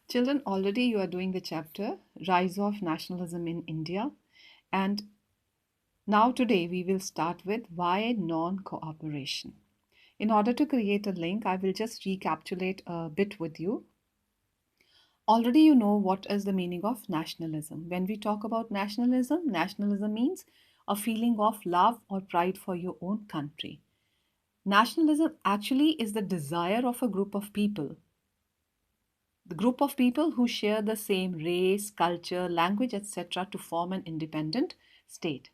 Children, already you are doing the chapter Rise of Nationalism in India, and now today we will start with why non-cooperation. In order to create a link, I will just recapitulate a bit with you. Already you know what is the meaning of nationalism. When we talk about nationalism, nationalism means a feeling of love or pride for your own country. Nationalism actually is the desire of a group of people, the group of people who share the same race, culture, language, etc., to form an independent state.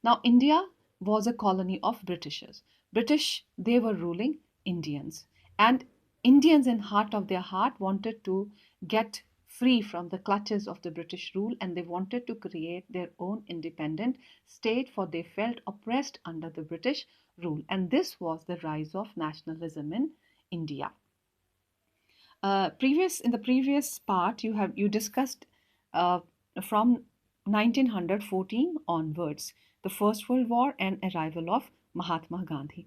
Now, India was a colony of Britishers. British, they were ruling Indians. And Indians, in heart of their heart, wanted to get free from the clutches of the British rule, and they wanted to create their own independent state, for they felt oppressed under the British rule. And this was the rise of nationalism in India. Previous In the previous part, you discussed uh, from 1914 onwards, the First World War and arrival of Mahatma Gandhi.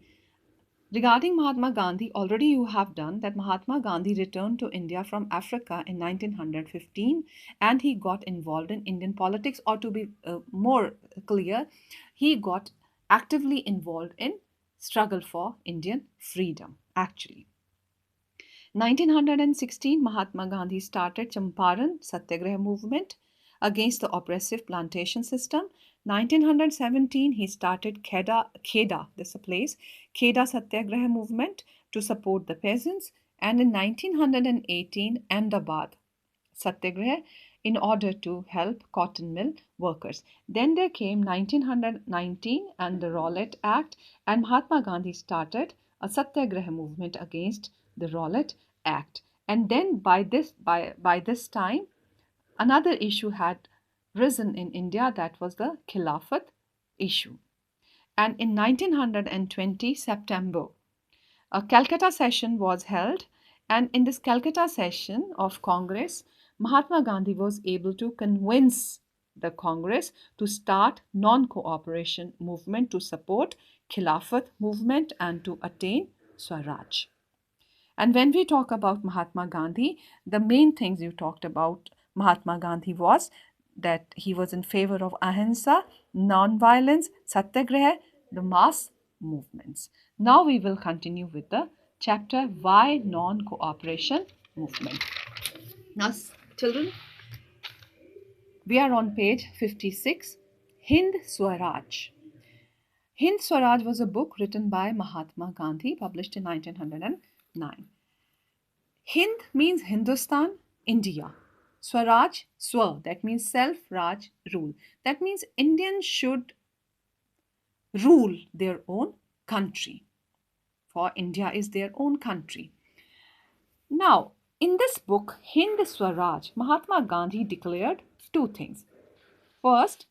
Regarding Mahatma Gandhi, already you have done that Mahatma Gandhi returned to India from Africa in 1915, and he got involved in Indian politics, or to be more clear, he got actively involved in struggle for Indian freedom actually. 1916, Mahatma Gandhi started Champaran Satyagraha movement against the oppressive plantation system. 1917, he started Kheda, this is a place, Kheda Satyagraha movement to support the peasants. And in 1918, Ahmedabad Satyagraha in order to help cotton mill workers. Then there came 1919 and the Rowlatt Act, and Mahatma Gandhi started a Satyagraha movement against the Rowlatt Act. And then by this time, another issue had risen in India, that was the Khilafat issue. And in 1920 September, a Calcutta session was held, and in this Calcutta session of Congress, Mahatma Gandhi was able to convince the Congress to start non-cooperation movement to support Khilafat movement and to attain Swaraj. And when we talk about Mahatma Gandhi, the main things you talked about Mahatma Gandhi was that he was in favor of ahimsa, non-violence, satyagraha, the mass movements. Now we will continue with the chapter Why Non-Cooperation Movement. Now, children, we are on page 56, Hind Swaraj. Hind Swaraj was a book written by Mahatma Gandhi, published in 1909. Hind means Hindustan, India. Swaraj, Swa, that means self, Raj, rule. That means Indians should rule their own country. For India is their own country. Now, in this book, Hind Swaraj, Mahatma Gandhi declared two things. First,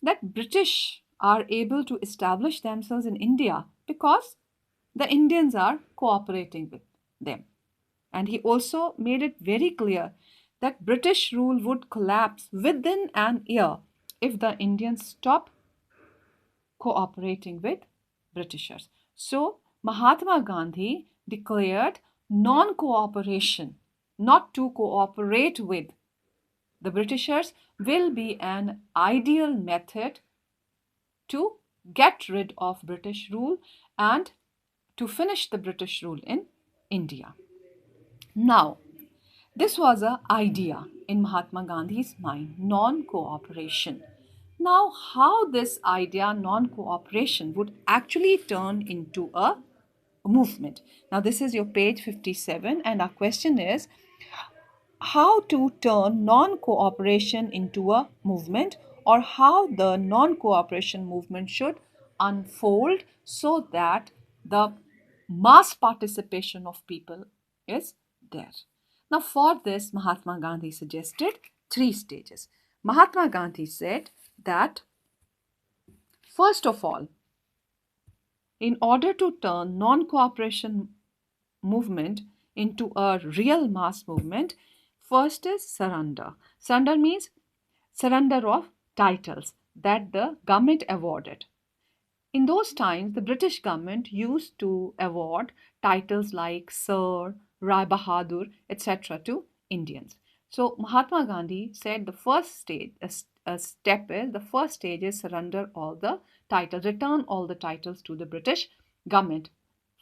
that British are able to establish themselves in India because the Indians are cooperating with them. And he also made it very clear that British rule would collapse within an year if the Indians stop cooperating with Britishers. So Mahatma Gandhi declared non-cooperation, not to cooperate with the Britishers, will be an ideal method to get rid of British rule and to finish the British rule in India. Now, this was an idea in Mahatma Gandhi's mind, non-cooperation. Now, how this idea, non-cooperation, would actually turn into a movement. Now, this is your page 57, and our question is how to turn non-cooperation into a movement, or how the non-cooperation movement should unfold so that the mass participation of people is there. Now, for this, Mahatma Gandhi suggested three stages. Mahatma Gandhi said that, first of all, in order to turn non-cooperation movement into a real mass movement, first is surrender. Surrender means surrender of titles that the government awarded. In those times, the British government used to award titles like Sir, Rai Bahadur, etc. to Indians. So Mahatma Gandhi said the first stage, a step is, the first stage is surrender all the titles, return all the titles to the British government.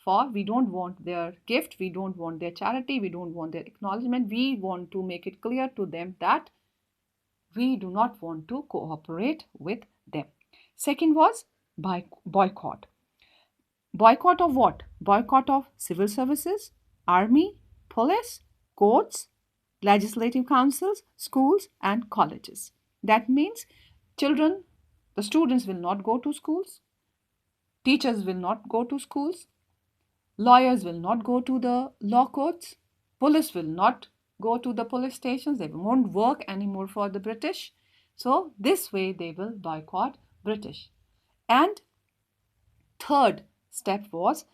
For we don't want their gift, we don't want their charity, we don't want their acknowledgement. We want to make it clear to them that we do not want to cooperate with them. Second was boycott. Boycott of what? Boycott of civil services, army, police, courts, legislative councils, schools, and colleges. That means children, the students will not go to schools, teachers will not go to schools, lawyers will not go to the law courts, police will not go to the police stations, they won't work anymore for the British. So, this way they will boycott British. And third step was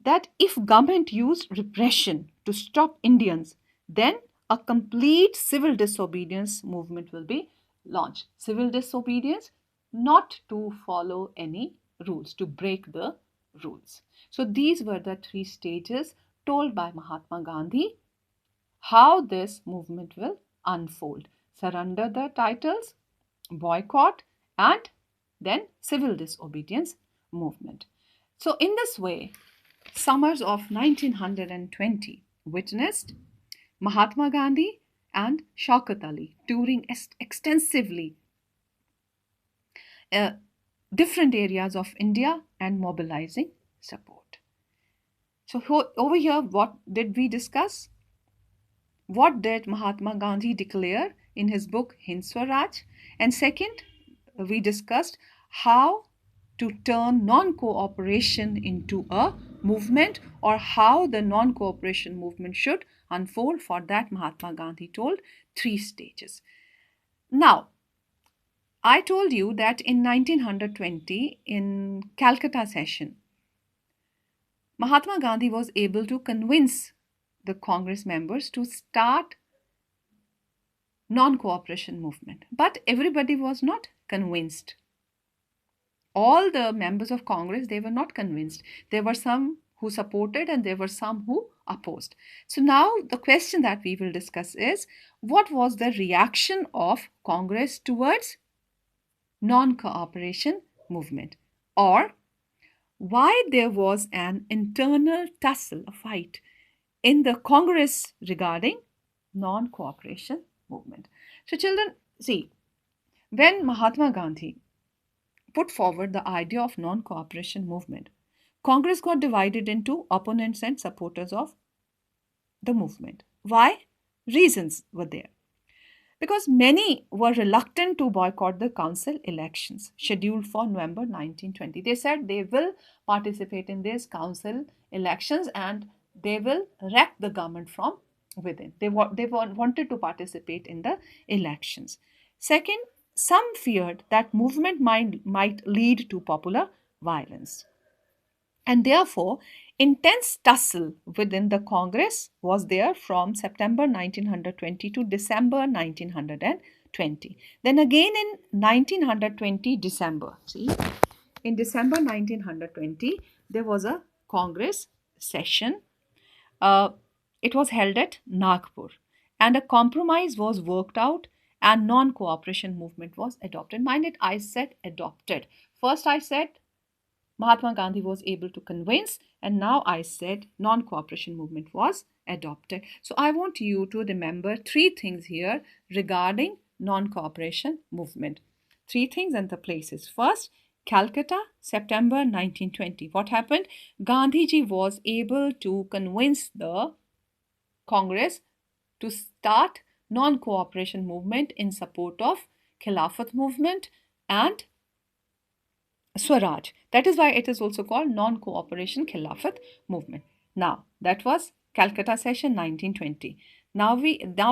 that if government used repression to stop Indians, then a complete civil disobedience movement will be launched. Civil disobedience, not to follow any rules, to break the rules. So these were the three stages told by Mahatma Gandhi how this movement will unfold. Surrender the titles, boycott, and then civil disobedience movement. So in this way, summers of 1920 witnessed Mahatma Gandhi and Shaukat Ali touring extensively different areas of India and mobilizing support. So over here, what did we discuss? What did Mahatma Gandhi declare in his book Hind Swaraj? And second, we discussed how to turn non-cooperation into a movement, or how the non-cooperation movement should unfold. For that, Mahatma Gandhi told three stages. Now, I told you that in 1920, in Calcutta session, Mahatma Gandhi was able to convince the Congress members to start non-cooperation movement. But everybody was not convinced. All the members of Congress, they were not convinced. There were some who supported and there were some who opposed. So now the question that we will discuss is, what was the reaction of Congress towards non-cooperation movement? Or why there was an internal tussle, a fight in the Congress regarding non-cooperation movement. So children, see, when Mahatma Gandhi put forward the idea of non-cooperation movement, Congress got divided into opponents and supporters of the movement. Why? Reasons were there. Because many were reluctant to boycott the council elections scheduled for November 1920. They said they will participate in these council elections and they will wreck the government from within. They wanted to participate in the elections. Second, some feared that movement might lead to popular violence. And therefore, intense tussle within the Congress was there from September 1920 to December 1920. Then again in 1920 December, see, in December 1920, there was a Congress session. It was held at Nagpur, and a compromise was worked out and non-cooperation movement was adopted. Mind it, I said adopted. First I said Mahatma Gandhi was able to convince, and now I said non-cooperation movement was adopted. So I want you to remember three things here regarding non-cooperation movement. Three things and the places. First, Calcutta, September 1920. What happened? Gandhiji was able to convince the Congress to start non-cooperation movement in support of Khilafat movement and Swaraj. That is why it is also called non-cooperation Khilafat movement. Now, that was Calcutta session 1920. Now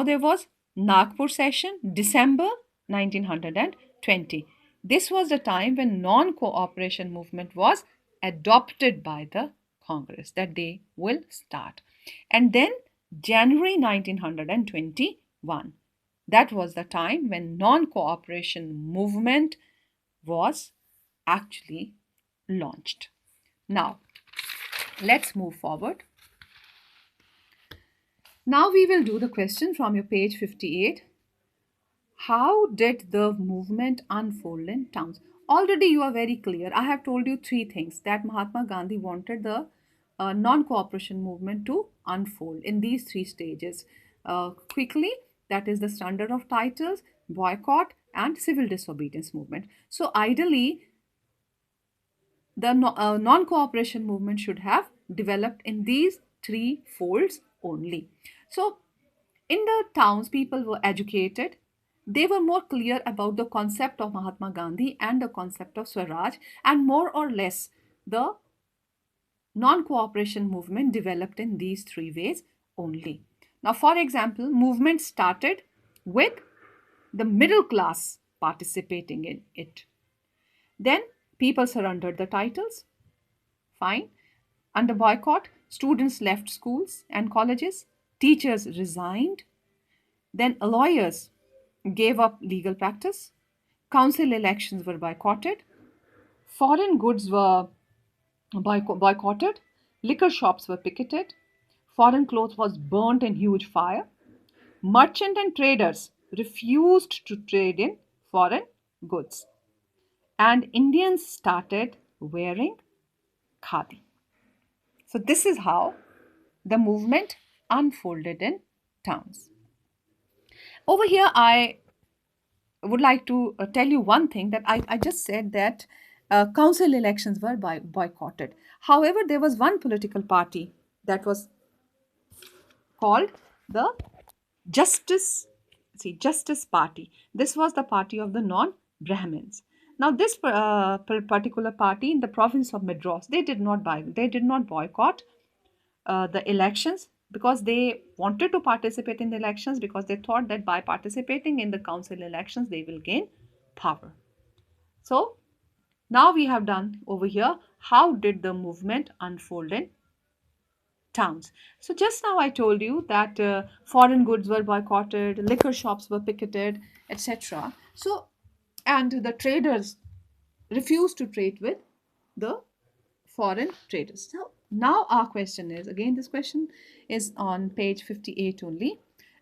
there was Nagpur session December 1920. This was the time when non-cooperation movement was adopted by the Congress, that they will start. And then January 1921. That was the time when non-cooperation movement was actually launched. Now, let's move forward. Now we will do the question from your page 58. How did the movement unfold in towns? Already you are very clear. I have told you three things that Mahatma Gandhi wanted the non-cooperation movement to unfold in these three stages. Quickly, that is the standard of titles, boycott, and civil disobedience movement. So ideally, the non-cooperation movement should have developed in these three folds only. So in the towns, people were educated. They were more clear about the concept of Mahatma Gandhi and the concept of Swaraj, and more or less the non-cooperation movement developed in these three ways only. Now, for example, movement started with the middle class participating in it. Then people surrendered the titles. Fine. Under boycott, students left schools and colleges, teachers resigned, then lawyers gave up legal practice, council elections were boycotted, foreign goods were boycotted, liquor shops were picketed, foreign clothes was burnt in huge fire, merchant and traders refused to trade in foreign goods, and Indians started wearing khadi. So, this is how the movement unfolded in towns. Over here, I would like to tell you one thing that I just said that council elections were boycotted. However, there was one political party that was called the Justice, Justice Party. This was the party of the non-Brahmins. Now, this particular party in the province of Madras, they did not boycott the elections because they wanted to participate in the elections because they thought that by participating in the council elections they will gain power. So now we have done over here how did the movement unfold in towns. So just now I told you that foreign goods were boycotted, liquor shops were picketed, etc. So and the traders refused to trade with the foreign traders. Now our question is again, this question is on page 58 only.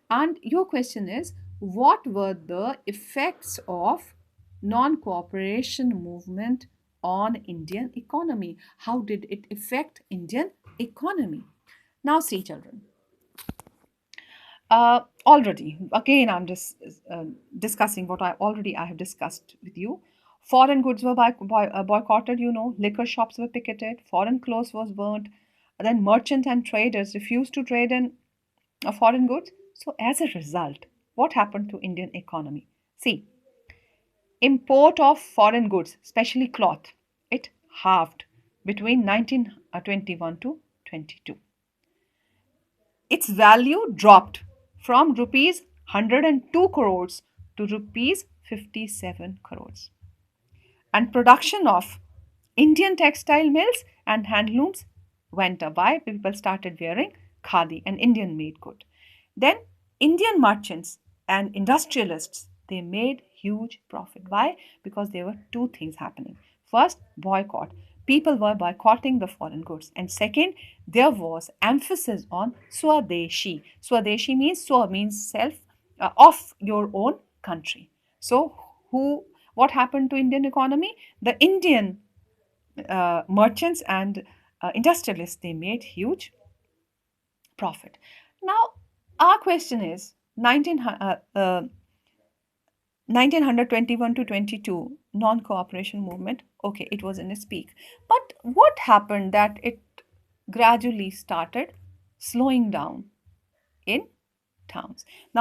And your question is, what were the effects of non cooperation movement on Indian economy? How did it affect Indian economy? Now, see, children. Already, again, I'm just discussing what I have discussed with you. Foreign goods were boycotted, liquor shops were picketed, foreign clothes was burnt, then merchants and traders refused to trade in foreign goods. So, as a result, what happened to Indian economy? See, import of foreign goods, especially cloth, it halved between 1921 to 22. Its value dropped from rupees 102 crores to rupees 57 crores. And production of Indian textile mills and handlooms went up. Why? People started wearing khadi, an Indian made good. Then Indian merchants and industrialists, they made huge profit. Why? Because there were two things happening. First, boycott. People were boycotting the foreign goods. And second, there was emphasis on Swadeshi. Swadeshi means Swa means self, of your own country. So what happened to Indian economy? The Indian merchants and industrialists, they made huge profit. Now, our question is 1921 to 22 non-cooperation movement. Okay, it was in its peak. But what happened that it gradually started slowing down in towns? Now,